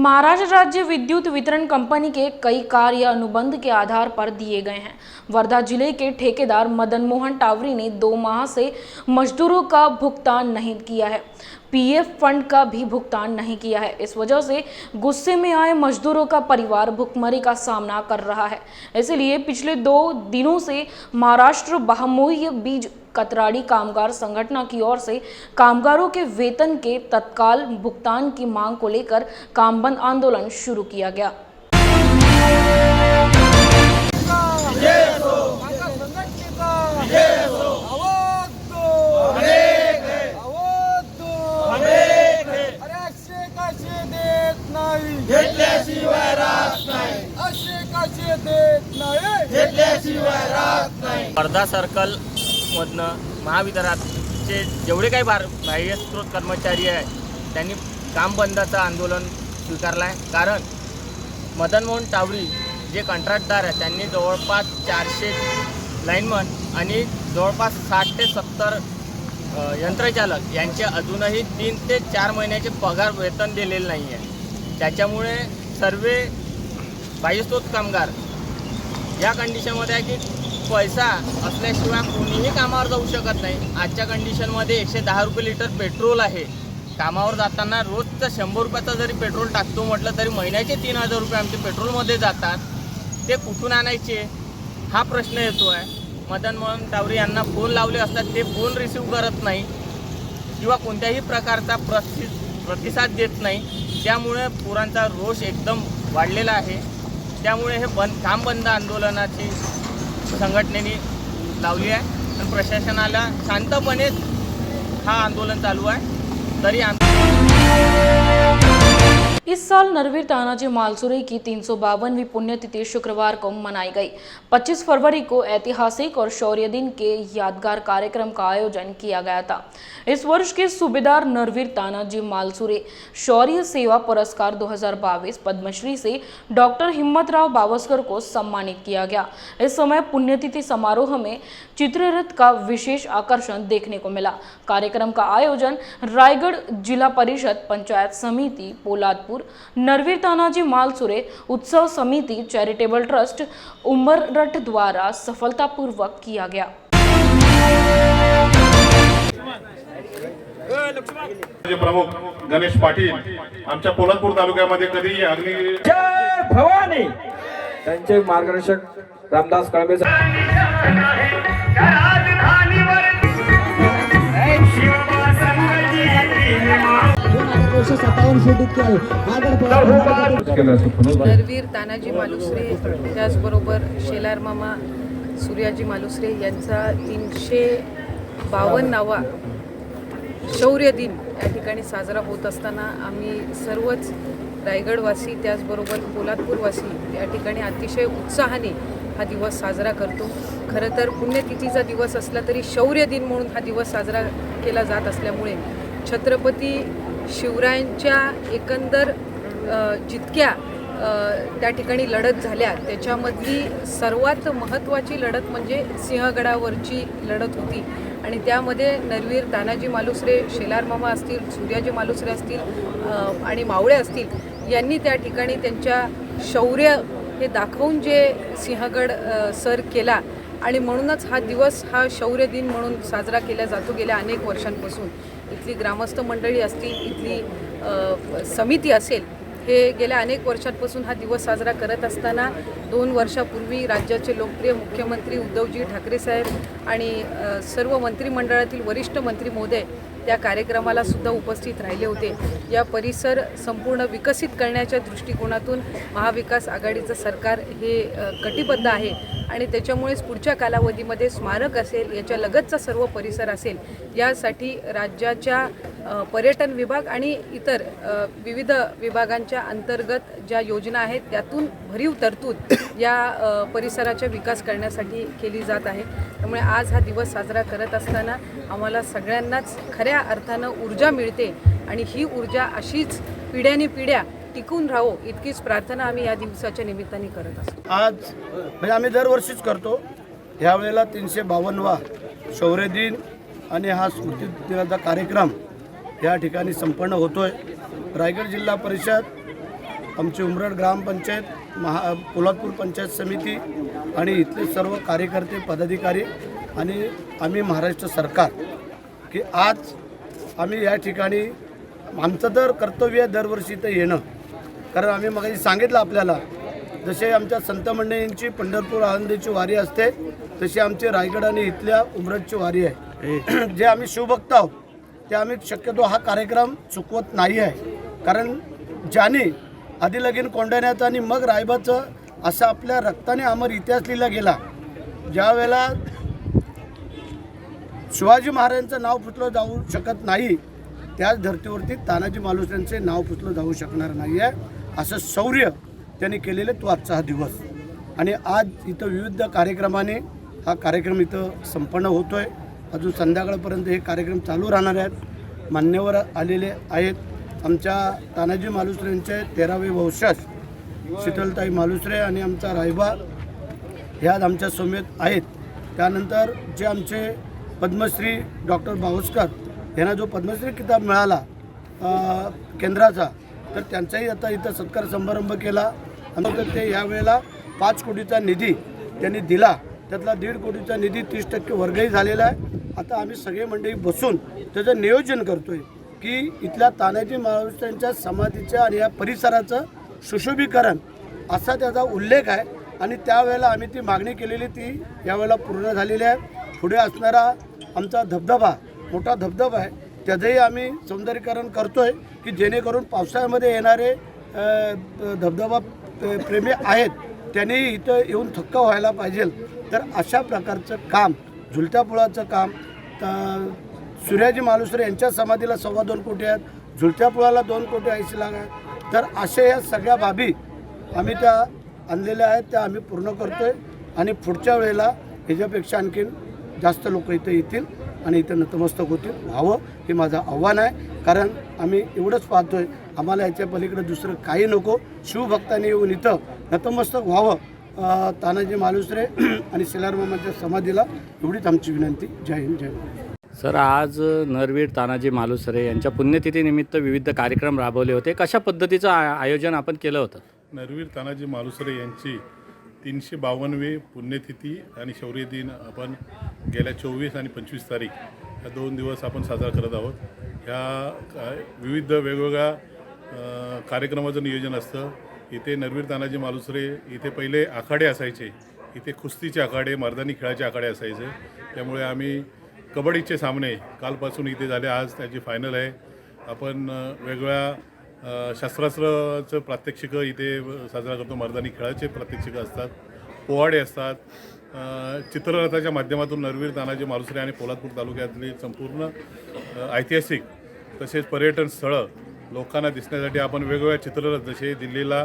महाराष्ट्र राज्य विद्युत वितरण कंपनी के कई कार्य अनुबंध के आधार पर दिए गए हैं। वर्धा जिले के ठेकेदार मदन मोहन टावरी ने 2 माह से मजदूरों का भुगतान नहीं किया है। पीएफ फंड का भी भुगतान नहीं किया है। इस वजह से गुस्से में आए मजदूरों का परिवार भुखमरी का सामना कर रहा है। इसलिए पिछले 2 दिनों से महाराष्ट्र बहुमूल्य बीज कतराड़ी कामगार संगठन की ओर से कामगारों के वेतन के तत्काल भुगतान की मांग को लेकर काम बंद आंदोलन शुरू किया गया। वर्धा सर्कल मधनं महावितरणाचे जेवढे काही बाह्य स्रोत कर्मचारी आहे त्यांनी काम बंदाचं आंदोलन स्वीकारलं आहे। कारण मदन मोहन टावरी जे कंत्राटदार आहे त्यांनी जवळपास 400 लाईनमन आणि जवळपास 60 ते 70 यंत्रचालक यांचे अजूनही 3 ते 4 महिन्याचे पगार वेतन दिलेले नाही आहे। त्याच्यामुळे सर्व बाह्यस्रोत कामगार या कंडिशनमध्ये आहे की पैसा असल्याशिवाय कोणीही कामावर जाऊ शकत नाही। आजच्या कंडिशनमध्ये 110 रुपये लिटर पेट्रोल आहे। कामावर जाताना रोजचं 100 रुपयाचा जरी पेट्रोल टाकतो म्हटलं तरी महिन्याचे 3000 रुपये आमचे पेट्रोलमध्ये जातात। ते कुठून आणायचे हा प्रश्न येतो आहे। मदन मोहन टावरी यांना फोन लावले असतात ते फोन रिसीव करत नाही किंवा कोणत्याही प्रकारचा प्रतिसाद देत नाही। त्यामुळे पोरांचा रोष एकदम वाढलेला आहे। त्यामुळे हे काम बंद आंदोलनाची संघटनेने लावली आहे आणि प्रशासनाला शांतपणे हा आंदोलन चालू आहे। तरी इस साल नरवीर तानाजी मालसुरे की 352वीं पुण्यतिथि शुक्रवार को मनाई गई। 25 फरवरी को ऐतिहासिक और शौर्य दिन के यादगार कार्यक्रम का आयोजन किया गया था। इस वर्ष के सूबेदार नरवीर तानाजी मालसुरे शौर्य सेवा पुरस्कार 2022 पद्मश्री से डॉक्टर हिम्मतराव बावस्कर को सम्मानित किया गया। इस समय पुण्यतिथि समारोह में चित्ररथ का विशेष आकर्षण देखने को मिला। कार्यक्रम का आयोजन रायगढ़ जिला परिषद पंचायत समिति पोलादपुर नरवीर तानाजी मालसुरे उत्सव समिति चैरिटेबल ट्रस्ट उमररठ द्वारा सफलतापूर्वक किया गया। प्रमुख गणेश पाटील आमच्या पोलादपूर तालुक्यामध्ये कधी अग्नी जय भवानी त्यांचे मार्गदर्शक रामदास कळबे नरवीर तानाजी मालुसरे त्याचबरोबर शेलार मामा सूर्याजी मालुसरे यांचा 352वा शौर्य दिन या ठिकाणी साजरा होत असताना आम्ही सर्वच रायगडवासी त्याचबरोबर पोलादपूरवासी या ठिकाणी अतिशय उत्साहाने हा दिवस साजरा करतो। खरं तर पुण्यतिथीचा दिवस असला तरी शौर्य दिन म्हणून हा दिवस साजरा केला जात असल्यामुळे छत्रपती शिवरायांच्या एकंदर जितक्या त्या ठिकाणी लढत झाल्या त्याच्यामधली सर्वात महत्त्वाची लढत म्हणजे सिंहगडावरची लढत होती आणि त्यामध्ये नरवीर तानाजी मालुसरे शेलार मामा असतील सूर्याजी मालुसरे असतील आणि मावळे असतील यांनी त्या ठिकाणी त्यांच्या शौर्य हे दाखवून जे सिंहगड सर केला आणि म्हणूनच हा दिवस हा शौर्य दिन म्हणून साजरा केला जातो गेल्या अनेक वर्षांपासून। इथली ग्रामस्थ मंडळी असतील इथली समिती असेल हे गेल्या अनेक वर्षांपासून हा दिवस साजरा करत असताना 2 वर्षापूर्वी राज्याचे लोकप्रिय मुख्यमंत्री उद्धवजी ठाकरे साहेब आणि सर्व मंत्रिमंडळातील वरिष्ठ मंत्री महोदय त्या कार्यक्रमाला सुद्धा उपस्थित राहिले होते। या परिसर संपूर्ण विकसित करण्याच्या दृष्टिकोनातून महाविकास आघाडीचं सरकार हे कटिबद्ध आहे आणि त्याच्यामुळेच पुढच्या कालावधीमध्ये स्मारक असेल याच्या लगतचा सर्व परिसर असेल यासाठी राज्याच्या पर्यटन विभाग आणि इतर विविध विभागांच्या अंतर्गत ज्या योजना आहेत त्यातून भरीव तरतूद या परिसराचा विकास करण्यासाठी केली जात आहे। त्यामुळे आज हा दिवस साजरा करत असताना आम्हाला सगळ्यांनाच खऱ्या अर्थानं ऊर्जा मिळते आणि ही ऊर्जा अशीच पिढ्यानपिढ्या टिकून राहो इतकीच प्रार्थना आम्ही या दिवसाच्या निमित्ताने करत असतो। आज म्हणजे आम्ही दरवर्षीच करतो। ह्यावेळेला 352वा शौर्य दिन आणि हा स्मृती दिनाचा कार्यक्रम या ठिकाणी संपन्न होतोय। रायगड जिल्हा परिषद आमची उमरड ग्रामपंचायत, पोलादपूर पंचायत समिती आणि इथले सर्व कार्यकर्ते, पदाधिकारी आणि आम्ही महाराष्ट्र सरकार की आज आम्ही या ठिकाणी आमचं तर कर्तव्य आहे दरवर्षी तर येणं. कारण आम्ही मगाशी सांगितलं आपल्याला, जसे आमच्या संत मंडळींची पंढरपूर आळंदीची वारी असते तशी आमची रायगड आणि इथल्या उमरडची वारी आहे. जे आम्ही शिवभक्त आहोत ते आम्ही शक्यतो हा कार्यक्रम चुकवत नाही आहे. कारण ज्याने आधी लगीन कोंढाण्याचं आणि मग रायबाचं असा आपल्या रक्ताने अमर इतिहास लिहिला गेला. ज्या वेळेला शिवाजी महाराजांचं नाव पुसलं जाऊ शकत नाही, त्याच धर्तीवरती तानाजी मालुसरेंचे नाव पुसलं जाऊ शकणार नाही आहे. असं शौर्य त्यांनी केलेले तो आजचा हा दिवस. आणि आज इथं विविध कार्यक्रमाने हा कार्यक्रम इथं संपन्न होतो आहे. अजून संध्याकाळपर्यंत हे कार्यक्रम चालू राहणार आहेत. मान्यवर आलेले आहेत. आमच्या तानाजी मालुसरेंचे 13वे वंशज शीतलताई मालुसरे आणि आमचा रायबा ह्या आमच्या समेत आहेत. त्यानंतर जे आमचे पद्मश्री डॉक्टर बावस्कर यांना जो पद्मश्री किताब मिळाला केंद्राचा, तर त्यांचाही आता इथं सत्कार समारंभ केला. आणि ते यावेळेला 5 कोटीचा निधी त्यांनी दिला. त्यातला 1.5 कोटीचा निधी 30% वर्गही झालेला आहे. आता आम्ही सगळे मंडळी बसून त्याचं नियोजन करतो आहे की इथल्या तानाजी मालुसरेंच्या समाधीच्या आणि या परिसराचं सुशोभीकरण असा त्याचा उल्लेख आहे. आणि त्यावेळेला आम्ही ती मागणी केलेली ती यावेळेला पूर्ण झालेली आहे. पुढे असणारा आमचा धबधबा, मोठा धबधबा आहे, त्याचंही आम्ही सौंदर्यीकरण करतो आहे की जेणेकरून पावसाळ्यामध्ये येणारे धबधबा प्रेमी आहेत त्यांनी इथं येऊन थक्क व्हायला पाहिजे. तर अशा प्रकारचं काम, झुलत्या पुलाचं काम, सूर्याजी मालुसरे यांच्या समाधीला 2.25 कोटी आहेत, झुलत्या पुलाला 2 कोटी 80 लाख आहेत. तर अशा या सगळ्या बाबी आम्ही त्या आणलेल्या आहेत, त्या आम्ही पूर्ण करतो आहे. आणि पुढच्या वेळेला ह्याच्यापेक्षा आणखीन जास्त लोक इथं येतील आणि इथं नतमस्तक होतील. व्हावं हे माझं आव्हान आहे. कारण आम्ही एवढंच पाहतो आहे, आम्हाला याच्या पलीकडे दुसरं काही नको. शिवभक्तांनी येऊन इथं नतमस्तक व्हावं तानाजी मालुसरे आणि शेलार मामाच्या समाधीला, एवढीच आमची विनंती. जय हिंद, जय महाराष्ट्र. सर, आज नरवीर तानाजी मालुसरे यांच्या पुण्यतिथीनिमित्त विविध कार्यक्रम राबवले होते. कशा पद्धतीचं आयोजन आपण केलं होतं? नरवीर तानाजी मालुसरे यांची 352वी पुण्यतिथी आणि शौर्य दिन आपण गेल्या 24 आणि 25 तारीख या 2 दिवस आपण साजरा करत आहोत. ह्या विविध वेगवेगळ्या कार्यक्रमाचं नियोजन असतं. इथे नरवीर तानाजी मालुसरे इथे पहिले आखाडे असायचे. इथे कुस्तीचे आखाडे, मर्दानी खेळाचे आखाडे असायचे. त्यामुळे आम्ही कबड्डीचे सामने कालपासून इथे झाले. आज त्याची फायनल आहे. आपण वेगवेगळ्या शस्त्रास्त्राचं प्रात्यक्षिकं इथे साजरा करतो. मर्दानी खेळाचे प्रात्यक्षिकं असतात, पोवाडे असतात. चित्ररथाच्या माध्यमातून नरवीर तानाजी मालुसरे आणि पोलादपूर तालुक्यातली संपूर्ण ऐतिहासिक तसेच पर्यटन स्थळं लोकांना दिसण्यासाठी आपण वेगवेगळ्या चित्ररथ, जसे दिल्लीला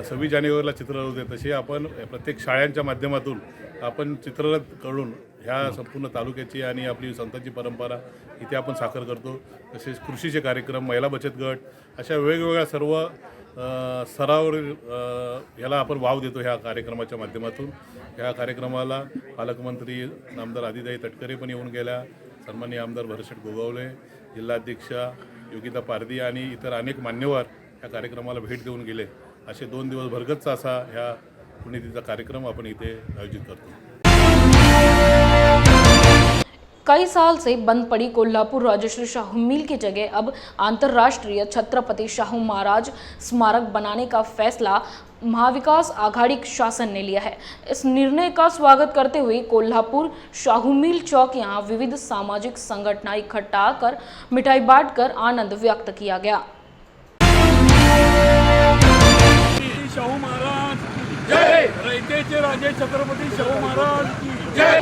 26 जानेवारीला चित्ररथ होते, तसे आपण प्रत्येक शाळांच्या माध्यमातून आपण चित्ररथ करून ह्या संपूर्ण तालुक्याची आणि आपली संतांची परंपरा इथे आपण साकार करतो. तसेच कृषीचे कार्यक्रम, महिला बचत गट, अशा वेगवेगळ्या सर्व स्तरावरील ह्याला आपण वाव देतो ह्या कार्यक्रमाच्या माध्यमातून. ह्या कार्यक्रमाला पालकमंत्री आमदार आदिताई तटकरे पण येऊन गेल्या, सन्माननीय आमदार भरतशेठ गोगावले, जिल्हाध्यक्षा योगिता पारदी आणि इतर अनेक मान्यवर ह्या कार्यक्रमाला भेट देऊन गेले. असे 2 दिवस भरगच्च असा ह्या पुण्यतिथीचा कार्यक्रम आपण इथे आयोजित करतो. कई साल से बंद पड़ी कोल्हापुर राजश्री शाहू मिल की जगह अब अंतर्राष्ट्रीय छत्रपति शाहू महाराज स्मारक बनाने का फैसला महाविकास आघाड़ी शासन ने लिया है। इस निर्णय का स्वागत करते हुए कोल्हापुर शाहू मिल चौक यहां विविध सामाजिक संगठनें इकट्ठा कर मिठाई बांटकर आनंद व्यक्त किया गया। शाहू महाराज जय, रयतेचे राजे छत्रपती शाहू महाराज की जय।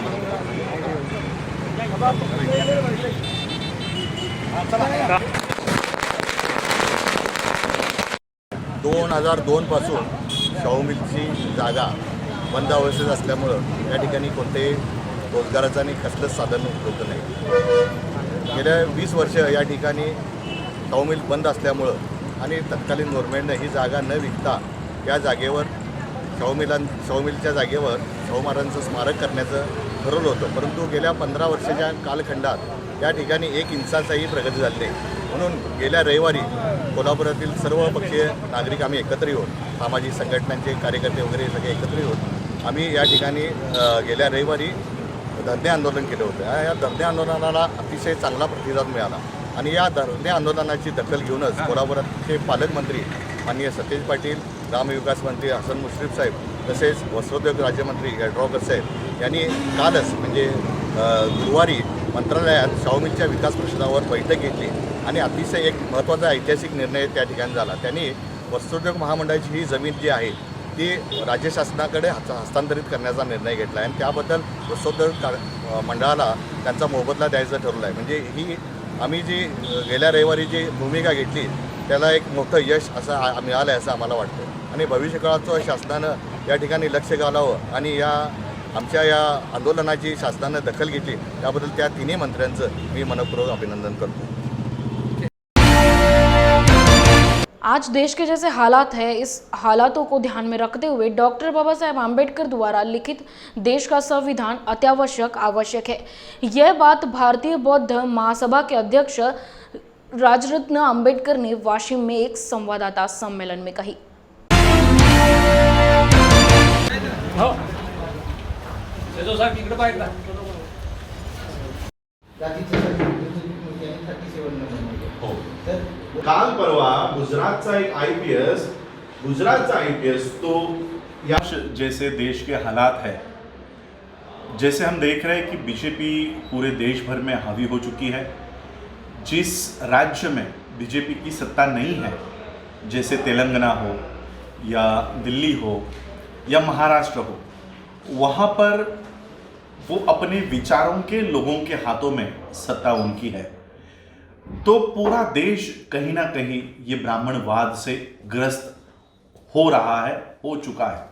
2002 पासून शाहू मिलची जागा बंद अवस्थेत असल्यामुळं या ठिकाणी कोणतेही रोजगाराचं आणि कसलंच साधन उपलब्ध नाही. गेल्या 20 वर्ष या ठिकाणी शाहू मिल बंद असल्यामुळं आणि तत्कालीन गव्हर्नमेंटनं ही जागा न विकता या जागेवर शाहू मिलच्या जागेवर शाहू महाराजांचं स्मारक करण्याचं ठरवलं होतं. परंतु गेल्या 15 वर्षाच्या कालखंडात या ठिकाणी 1 इंचाचाही प्रगती झाली नाही. म्हणून गेल्या रविवारी कोल्हापुरातील सर्व पक्षीय नागरिक आम्ही एकत्र येऊन, सामाजिक संघटनांचे कार्यकर्ते वगैरे सगळे एकत्र येऊन आम्ही या ठिकाणी गेल्या रविवारी धरणे आंदोलन केलं होतं. या धरणे आंदोलनाला अतिशय चांगला प्रतिसाद मिळाला आणि या धरणे आंदोलनाची दखल घेऊनच कोल्हापुराचे पालकमंत्री माननीय सतेज पाटील, ग्रामविकास मंत्री हसन मुश्रीफ साहेब तसेच वस्त्रोद्योग राज्यमंत्री यड्रावकर साहेब यांनी कालच म्हणजे गुरुवारी मंत्रालयात शाहू मिलच्या विकास प्रश्नावर बैठक घेतली आणि अतिशय एक महत्त्वाचा ऐतिहासिक निर्णय त्या ठिकाणी झाला. त्यांनी वस्त्रोद्योग महामंडळाची ही जमीन जी आहे ती राज्य शासनाकडे हस्तांतरित करण्याचा निर्णय घेतला आहे आणि त्याबद्दल वस्त्रोद्योग मंडळाला त्यांचा मोबदला द्यायचं ठरवलं आहे. म्हणजे ही आम्ही जी गेल्या रविवारी जी भूमिका घेतली त्याला एक मोठं यश असं मिळालं आहे असं आम्हाला वाटतं आणि भविष्यकाळाचं शासनानं या ठिकाणी लक्ष घालावं आणि आमच्या या आंदोलनाची शासनानं दखल घेतली त्याबद्दल त्या तिन्ही मंत्र्यांचं मी मनपूर्वक अभिनंदन करतो. आज देश के जैसे हालात है, इस हालातों को ध्यान में रखते हुए डॉक्टर बाबा साहेब आम्बेडकर द्वारा लिखित देश का संविधान अत्यावश्यक आवश्यक है। यह बात भारतीय बौद्ध महासभा के अध्यक्ष राजरत्न आम्बेडकर ने वाशिम में एक संवाददाता सम्मेलन में कही। काल परवा गुजरातचा एक आईपीएस तो या जैसे देश के हालात है, जैसे हम देख रहे हैं कि बीजेपी पूरे देश भर में हावी हो चुकी है। जिस राज्य में बीजेपी की सत्ता नहीं है, जैसे तेलंगाना हो या दिल्ली हो या महाराष्ट्र हो, वहाँ पर वो अपने विचारों के लोगों के हाथों में सत्ता उनकी है। तो पूरा देश कहीं ना कहीं ये ब्राह्मणवाद से ग्रस्त हो रहा है, हो चुका है।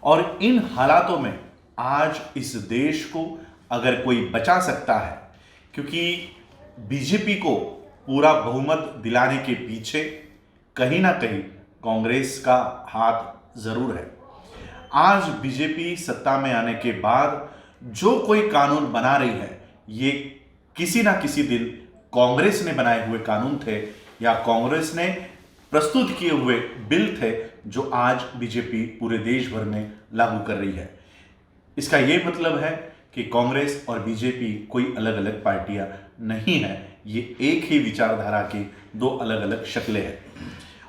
और इन हालातों में आज इस देश को अगर कोई बचा सकता है, क्योंकि बीजेपी को पूरा बहुमत दिलाने के पीछे कहीं ना कहीं कांग्रेस का हाथ जरूर है। आज बीजेपी सत्ता में आने के बाद जो कोई कानून बना रही है, ये किसी ना किसी दिन कांग्रेस ने बनाए हुए कानून थे या कांग्रेस ने प्रस्तुत किए हुए बिल थे, जो आज बीजेपी पूरे देश भर में लागू कर रही है। इसका ये मतलब है कि कांग्रेस और बीजेपी कोई अलग अलग पार्टियां नहीं है, ये एक ही विचारधारा की दो अलग अलग शक्लें हैं।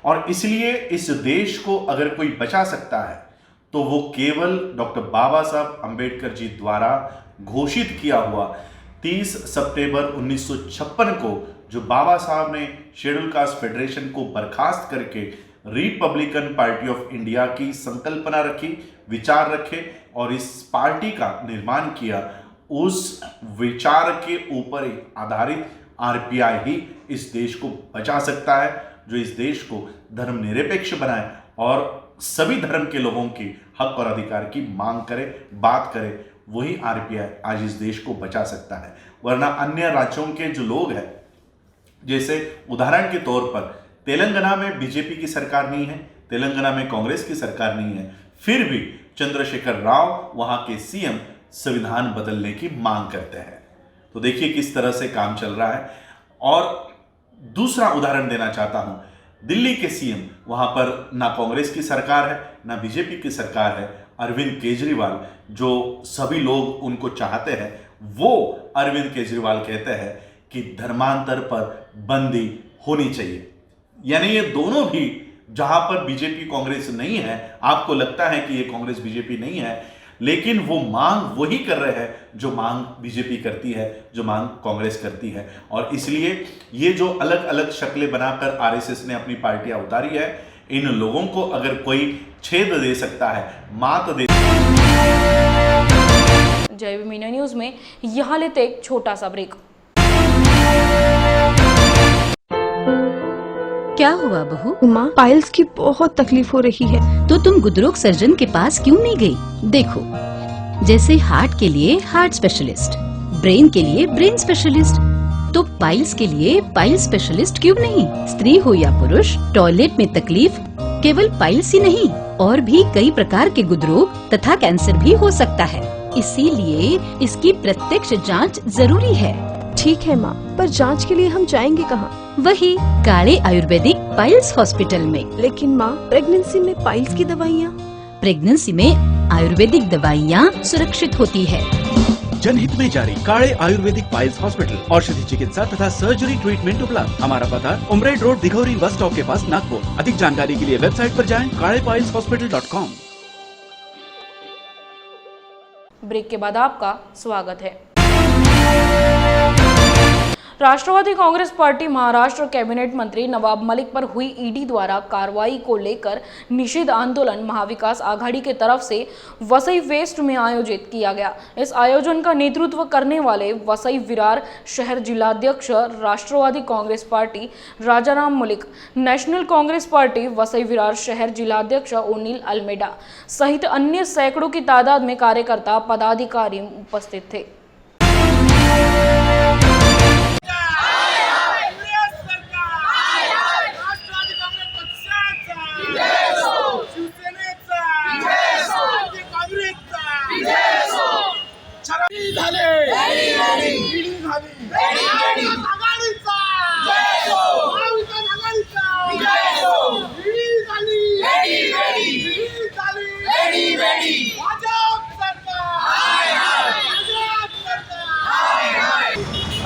और इसलिए इस देश को अगर कोई बचा सकता है तो वो केवल डॉक्टर बाबा साहब अम्बेडकर जी द्वारा घोषित किया हुआ 30 सितंबर 1956 को जो बाबा साहब ने शेड्यूल कास्ट फेडरेशन को बर्खास्त करके रिपब्लिकन पार्टी ऑफ इंडिया की संकल्पना रखी, विचार रखे और इस पार्टी का निर्माण किया, उस विचार के ऊपर आधारित आरपीआई ही इस देश को बचा सकता है, जो इस देश को धर्मनिरपेक्ष बनाए और सभी धर्म के लोगों की हक और अधिकार की मांग करे, बात करे। वही आरपीआई आज इस देश को बचा सकता है। वरना अन्य राज्यों के जो लोग हैं, जैसे उदाहरण के तौर पर तेलंगाना में बीजेपी की सरकार नहीं है, तेलंगाना में कांग्रेस की सरकार नहीं है, फिर भी चंद्रशेखर राव वहां के सीएम संविधान बदलने की मांग करते हैं। तो देखिए किस तरह से काम चल रहा है। और दूसरा उदाहरण देना चाहता हूं, दिल्ली के सीएम, वहां पर ना कांग्रेस की सरकार है ना बीजेपी की सरकार है। अरविंद केजरीवाल, जो सभी लोग उनको चाहते हैं, वो अरविंद केजरीवाल कहते हैं कि धर्मांतर पर बंदी होनी चाहिए। यानी ये दोनों भी, जहां पर बीजेपी कांग्रेस नहीं है, आपको लगता है कि ये कांग्रेस बीजेपी नहीं है, लेकिन वो मांग वही कर रहे हैं जो मांग बीजेपी करती है, जो मांग कांग्रेस करती है। और इसलिए ये जो अलग अलग शक्लें बनाकर आरएसएस ने अपनी पार्टियां उतारी है, इन लोगों को अगर कोई छेद दे सकता है, मात दे। जय मीडिया न्यूज में यहाँ लेते एक छोटा सा ब्रेक। क्या हुआ बहू? माँ, पाइल्स की बहुत तकलीफ हो रही है। तो तुम गुदरोग सर्जन के पास क्यों नहीं गई? देखो, जैसे हार्ट के लिए हार्ट स्पेशलिस्ट, ब्रेन के लिए ब्रेन स्पेशलिस्ट, तो पाइल्स के लिए पाइल स्पेशलिस्ट क्यों नहीं? स्त्री हो या पुरुष, टॉयलेट में तकलीफ केवल पाइल्स ही नहीं, और भी कई प्रकार के गुदरोग तथा कैंसर भी हो सकता है। इसीलिए इसकी प्रत्यक्ष जांच जरूरी है। ठीक है माँ, पर जांच के लिए हम जाएंगे कहाँ? वही काले आयुर्वेदिक पाइल्स हॉस्पिटल में। लेकिन माँ, प्रेगनेंसी में पाइल्स की दवाइयाँ। प्रेगनेंसी में आयुर्वेदिक दवाइयाँ सुरक्षित होती है। जनहित में जारी काले आयुर्वेदिक पाइल्स हॉस्पिटल, औषधि चिकित्सा तथा सर्जरी ट्रीटमेंट उपलब्ध। हमारा पता उमरेड रोड, दिघौरी बस स्टॉप के पास, नागपुर। अधिक जानकारी के लिए वेबसाइट पर जाएं kalepailshospital.com। ब्रेक के बाद आपका स्वागत है। राष्ट्रवादी कांग्रेस पार्टी महाराष्ट्र कैबिनेट मंत्री नवाब मलिक पर हुई ईडी द्वारा कार्रवाई को लेकर निषेध आंदोलन महाविकास आघाड़ी के तरफ से वसई वेस्ट में आयोजित किया गया। इस आयोजन का नेतृत्व करने वाले वसई विरार शहर जिलाध्यक्ष Rashtrawadi Congress party Rajaram Malik, National Congress party Vasai Virar शहर जिलाध्यक्ष ओनिल अल्मेडा सहित अन्य सैकड़ों की तादाद में कार्यकर्ता पदाधिकारी उपस्थित थे।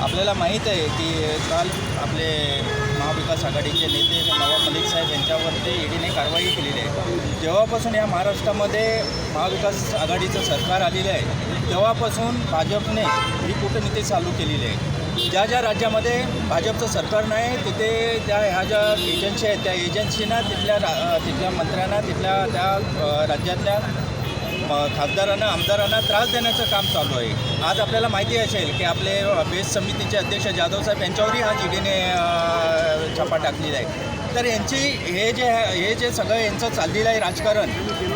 आपल्याला माहीत आहे की काल आपले महाविकास आघाडीचे नेते नवाब मलिक साहेब यांच्यावरती ईडीने कारवाई केलेली आहे। जेव्हापासून या महाराष्ट्रामध्ये महाविकास आघाडीचं सरकार आलेलं आहे तेव्हापासून भाजपने ही कूटनीती चालू केलेली आहे। ज्या ज्या राज्यामध्ये भाजपचं सरकार नाही तिथे ह्या ज्या एजन्सी आहेत त्या एजन्सीना तिथल्या मंत्र्यांना त्या राज्यातल्या खासदारांना आमदारांना त्रास देण्याचं काम चालू आहे। आज आपल्याला माहिती असेल की आपले बेस्ट समितीचे अध्यक्ष जाधव साहेब यांच्यावरही आज ईडीने छापा टाकलेला आहे। तर हे जे सगळं यांचं चाललेलं आहे राजकारण,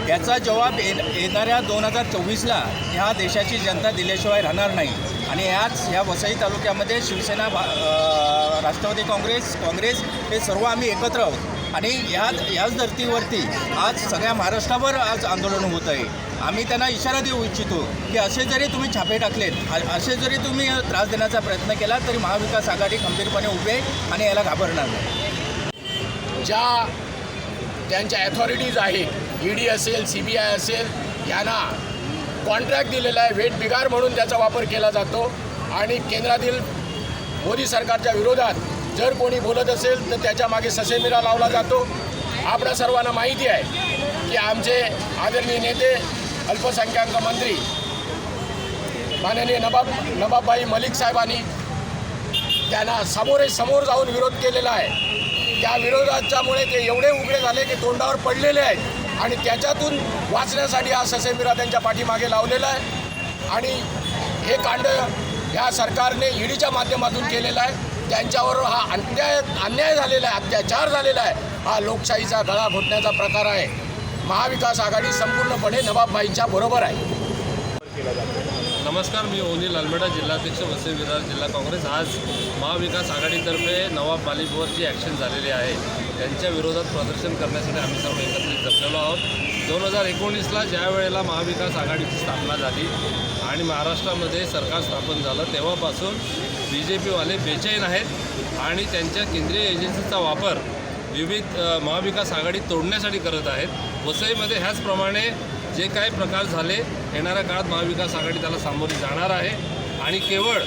याचा जबाब येणाऱ्या 2024ला ह्या देशाची जनता दिल्याशिवाय राहणार नाही। आणि ह्या वसई तालुक्यामध्ये शिवसेना, राष्ट्रवादी काँग्रेस हे सर्व आम्ही एकत्र आहोत आणि याच धर्तीवरती आज सगळ्या महाराष्ट्रावर आज आंदोलन होत आहे। आम्ही त्यांना इशारा देऊ इच्छितो की असे जरी तुम्ही छापे टाकलेत, असे जरी तुम्ही त्रास देण्याचा प्रयत्न केला तरी महाविकास आघाडी खंबीरपणे उभी आहे आणि याला घाबरणार नाही। ज्या त्यांच्या ॲथॉरिटीज आहे, ईडी असेल, CBI असेल, यांना कॉन्ट्रॅक्ट दिलेला आहे, वेट बिगार म्हणून त्याचा वापर केला जातो आणि केंद्रातील मोदी सरकारच्या विरोधात जर कोणी बोलत असेल तर त्याच्या मागे ससेमिरा लावला जातो। आपल्या सर्वांना माहिती आहे की आमचे आदरणीय नेते अल्पसंख्याक मंत्री माननीय नवाबभाई मलिक साहेबांनी त्यांना समोर जाऊन विरोध केलेला आहे। त्या विरोधाच्यामुळे ते एवढे उघडे झाले की तोंडावर पडलेले आहेत आणि त्याच्यातून वाचण्यासाठी हा ससेमिरा त्यांच्या पाठीमागे लावलेला आहे आणि हे कांड ह्या सरकारने ईडीच्या माध्यमातून केलेला आहे। त्यांच्यावर हा अन्याय झालेला आहे, अत्याचार झालेला आहे, हा लोकशाहीचा गळा घोटण्याचा प्रकार आहे। महाविकास आघाडी संपूर्णपणे नवाबभाईंच्या बरोबर आहे। नमस्कार, मी ओनिल अल्मेडा, जिल्हाध्यक्ष वसई विरार जिल्हा काँग्रेस। आज महाविकास आघाडीतर्फे नवाब मलिकवर जी ॲक्शन झालेली आहे त्यांच्या विरोधात प्रदर्शन करण्यासाठी आम्ही सर्व एकत्रित जमलेलो आहोत। 2019ला ज्या वेळेला महाविकास आघाडीची स्थापना झाली आणि महाराष्ट्रामध्ये सरकार स्थापन झालं तेव्हापासून BJPवाले बेचैन आहेत आणि त्यांच्या केंद्रीय एजन्सीचा वापर विविध महाविकास आघाडी तोडण्यासाठी करत आहेत। वसईमध्ये ह्याचप्रमाणे जे काही प्रकार झाले येणाऱ्या काळात महाविकास आघाडी त्याला सामोरी जाणार आहे आणि केवळ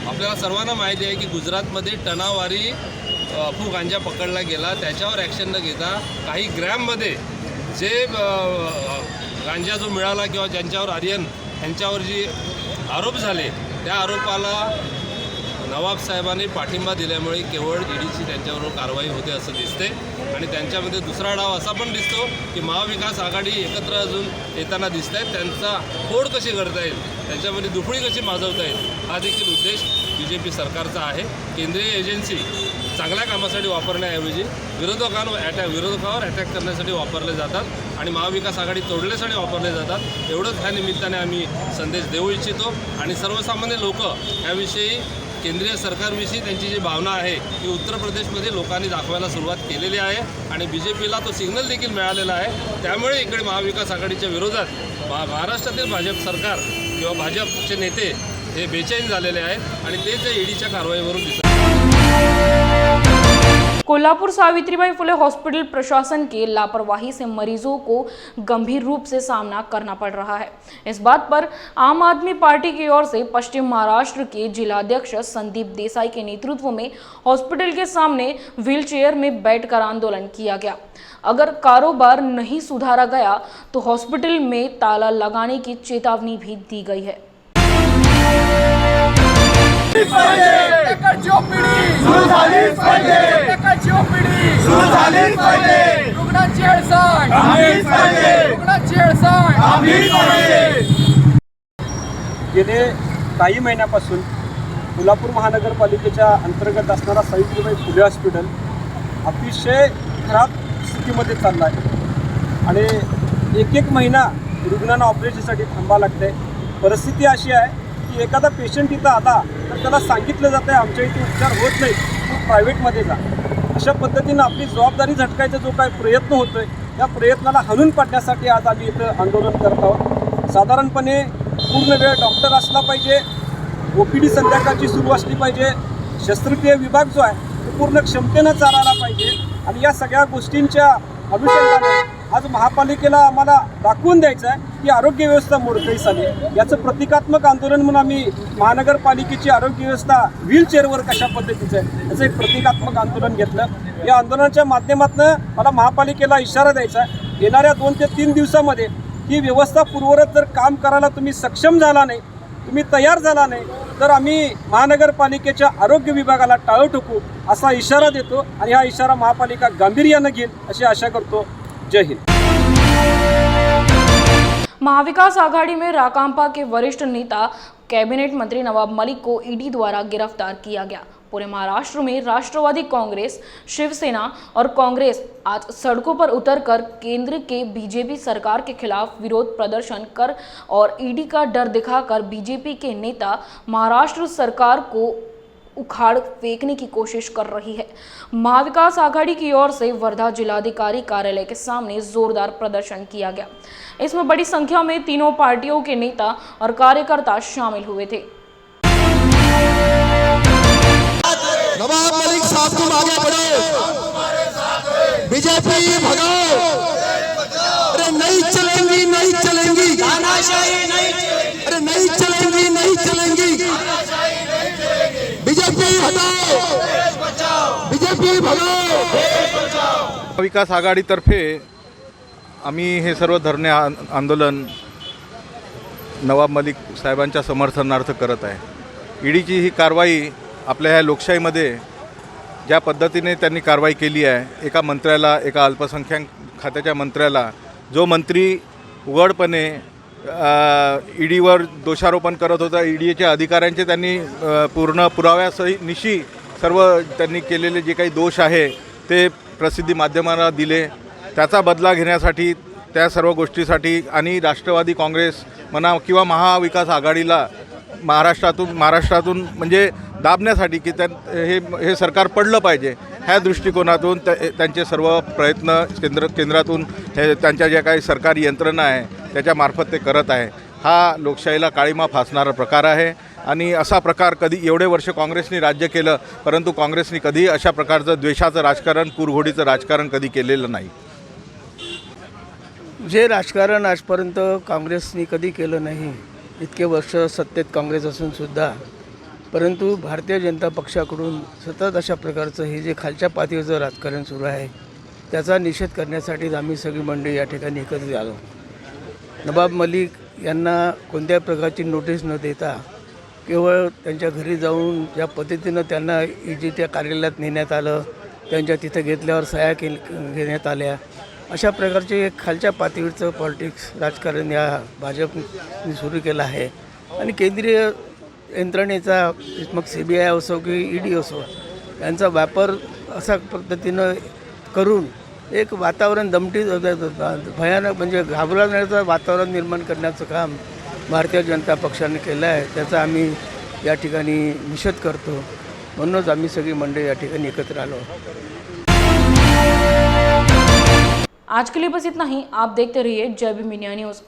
आपल्याला सर्वांना माहिती आहे की गुजरातमध्ये टनावारी अफू गांजा पकडला गेला, त्याच्यावर ॲक्शन न घेता काही ग्रॅममध्ये जे गांजा जो मिळाला किंवा ज्यांच्यावर आर्यन यांच्यावर जी आरोप झाले त्या आरोपाला नवाब साहेबांनी पाठिंबा दिल्यामुळे केवळ ईडीची त्यांच्याबरोबर कारवाई होते असं दिसते आणि त्यांच्यामध्ये दुसरा डाव असा पण दिसतो की महाविकास आघाडी एकत्र अजून येताना दिसत आहेत, त्यांचा फोड कशी करता येईल, त्यांच्यामध्ये दुफळी कशी माजवता येईल हा देखील उद्देश BJP सरकारचा आहे। केंद्रीय एजन्सी चांगल्या कामासाठी वापरण्याऐवजी विरोधकावर अटॅक करण्यासाठी वापरले जातात आणि महाविकास आघाडी तोडण्यासाठी वापरले जातात। एवढंच ह्या निमित्ताने आम्ही संदेश देऊ इच्छितो आणि सर्वसामान्य लोक याविषयी केंद्रीय सरकारविषयी त्यांची जी भावना आहे ती उत्तर प्रदेशमध्ये लोकांनी दाखवायला सुरुवात केलेली आहे आणि BJPला तो सिग्नल देखील मिळालेला आहे। त्यामुळे इकडे महाविकास आघाडीच्या विरोधात महाराष्ट्रातील भाजप सरकार किंवा भाजपचे नेते हे बेचैन झालेले आहेत आणि तेच ईडीच्या कारवाईवरून दिसत। कोल्हापुर सावित्रीबाई फुले हॉस्पिटल प्रशासन की लापरवाही से मरीजों को गंभीर रूप से सामना करना पड़ रहा है। इस बात पर आम आदमी पार्टी की ओर से पश्चिम महाराष्ट्र के जिलाध्यक्ष संदीप देसाई के नेतृत्व में हॉस्पिटल के सामने व्हीलचेयर में बैठकर आंदोलन किया गया। अगर कारोबार नहीं सुधारा गया तो हॉस्पिटल में ताला लगाने की चेतावनी भी दी गई है। गेले काही महिन्यापासून कोल्हापूर महानगरपालिकेच्या अंतर्गत असणारा सावित्रीबाई फुले हॉस्पिटल अतिशय खराब स्थितीमध्ये चालला आहे आणि एक महिना रुग्णांना ऑपरेशनसाठी थांबावं लागतं आहे। परिस्थिती अशी आहे की एखादा पेशंट इथं आला तर त्याला सांगितलं जातं आहे आमच्या इथे उपचार होत नाही, तू प्रायव्हेटमध्ये जा। अशा पद्धतीनं आपली जबाबदारी झटकायचा जो काही प्रयत्न होतो आहे त्या प्रयत्नाला हाणून पाडण्यासाठी आज आम्ही इथं आंदोलन करत आहोत। साधारणपणे पूर्ण वेळ डॉक्टर असला पाहिजे, OPD संध्याकाळची सुरू असली पाहिजे, शस्त्रक्रिया विभाग जो आहे तो पूर्ण क्षमतेनं चालायला पाहिजे आणि या सगळ्या गोष्टींच्या अनुषंगाने आज महापालिकेला आम्हाला दाखवून द्यायचं आहे की आरोग्य व्यवस्था मोडकळीस आली। याचं प्रतिकात्मक आंदोलन म्हणून आम्ही महानगरपालिकेची आरोग्य व्यवस्था व्हीलचेअरवर कशा पद्धतीचं आहे याचं एक प्रतिकात्मक आंदोलन घेतलं। या आंदोलनाच्या माध्यमातून मला महापालिकेला इशारा द्यायचा आहे, येणाऱ्या 2 ते 3 दिवसामध्ये ही व्यवस्था पूर्ववत जर काम करायला तुम्ही सक्षम झाला नाही, तुम्ही तयार झाला नाही तर आम्ही महानगरपालिकेच्या आरोग्य विभागाला टाळं ठोकू असा इशारा देतो आणि हा इशारा महापालिका गांभीर्यानं घेईल अशी आशा करतो। जय हिंद। महाविकास आघाड़ी में राकांपा के वरिष्ठ नेता कैबिनेट मंत्री नवाब मलिक को ईडी द्वारा गिरफ्तार किया गया। पूरे महाराष्ट्र में राष्ट्रवादी कांग्रेस, शिवसेना और कांग्रेस आज सड़कों पर उतरकर केंद्र के बीजेपी सरकार के खिलाफ विरोध प्रदर्शन कर और ईडी का डर दिखाकर बीजेपी के नेता महाराष्ट्र सरकार को उखाड़ फेंकने की कोशिश कर रही है। महाविकास आघाड़ी की ओर से वर्धा जिलाधिकारी कार्यालय के सामने जोरदार प्रदर्शन किया गया। इसमें बड़ी संख्या में तीनों पार्टियों के नेता और कार्यकर्ता शामिल हुए थे। नवाब मलिक साहब तुम आगे बढ़ो, बीजेपी भगाओ, अरे नहीं चलेंगी, नहीं चलेंगी, अरे नहीं चलेंगी, नहीं चलेंगी, बीजेपी हटाओ, बीजेपी भगाओ। विकास आघाडीतर्फे आम्ही हे सर्व धरणे आंदोलन नवाब मलिक साहेबांच्या समर्थनार्थ करत आहे। ईडीची ही कारवाई आपल्या ह्या लोकशाहीमध्ये ज्या पद्धतीने त्यांनी कारवाई केली आहे, एका मंत्र्याला, एका अल्पसंख्याक खात्याच्या मंत्र्याला, जो मंत्री उघडपणे ईडीवर दोषारोपण करत होता, ईडीच्या अधिकाऱ्यांचे त्यांनी पूर्ण पुराव्यानिशी सर्व त्यांनी केलेले जे काही दोष आहे ते प्रसिद्धी माध्यमांना दिले। त्याचा बदला घेण्यासाठी, त्या सर्व गोष्टीसाठी आणि राष्ट्रवादी काँग्रेस म्हणा किंवा महाविकास आघाडीला महाराष्ट्रातून म्हणजे दाबण्यासाठी की हे सरकार पडलं पाहिजे, ह्या दृष्टिकोनातून त्यांचे सर्व प्रयत्न केंद्रातून हे त्यांच्या ज्या काही सरकारी यंत्रणा आहे त्याच्यामार्फत ते करत आहे। हा लोकशाहीला काळीमा फासणारा प्रकार आहे आणि असा प्रकार कधी एवढे वर्ष काँग्रेसने राज्य केलं, परंतु काँग्रेसने कधी अशा प्रकारचं द्वेषाचं राजकारण, कुरघोडीचं राजकारण कधी केलेलं नाही। जे राजकारण आजपर्यंत काँग्रेसने कधी केलं नाही, इतके वर्ष सत्तेत काँग्रेस असून सुद्धा, परंतु भारतीय जनता पक्षाकडून सतत अशा प्रकारचं हे जे खालच्या पातळीवरचं राजकारण सुरू आहे त्याचा निषेध करण्यासाठी आम्ही सगळी मंडळी या ठिकाणी एकत्रित आलो। नवाब मलिक यांना कोणत्याही प्रकारची नोटीस न देता केवळ त्यांच्या घरी जाऊन ज्या पद्धतीनं त्यांना ईडीच्या कार्यालयात नेण्यात आलं, त्यांच्या तिथे घेतल्यावर सह्या घेण्यात आल्या, अशा प्रकारचे एक खालच्या पातळीवरचं पॉलिटिक्स राजकारण या भाजपने सुरू केलं आहे आणि केंद्रीय यंत्रणेचा, मग CBI असो की ईडी असो, यांचा वापर अशा पद्धतीनं करून एक वातावरण भयानक म्हणजे घाबरवण्याचं वातावरण निर्माण करण्याचं काम भारतीय जनता पक्षाने केलं आहे। त्याचा आम्ही या ठिकाणी निषेध करतो, म्हणूनच आम्ही सगळी मंडळी या ठिकाणी एकत्र आलो। आज के लिए बस इतना ही। आप देखते रहिए जय भीम इंडिया न्यूज़।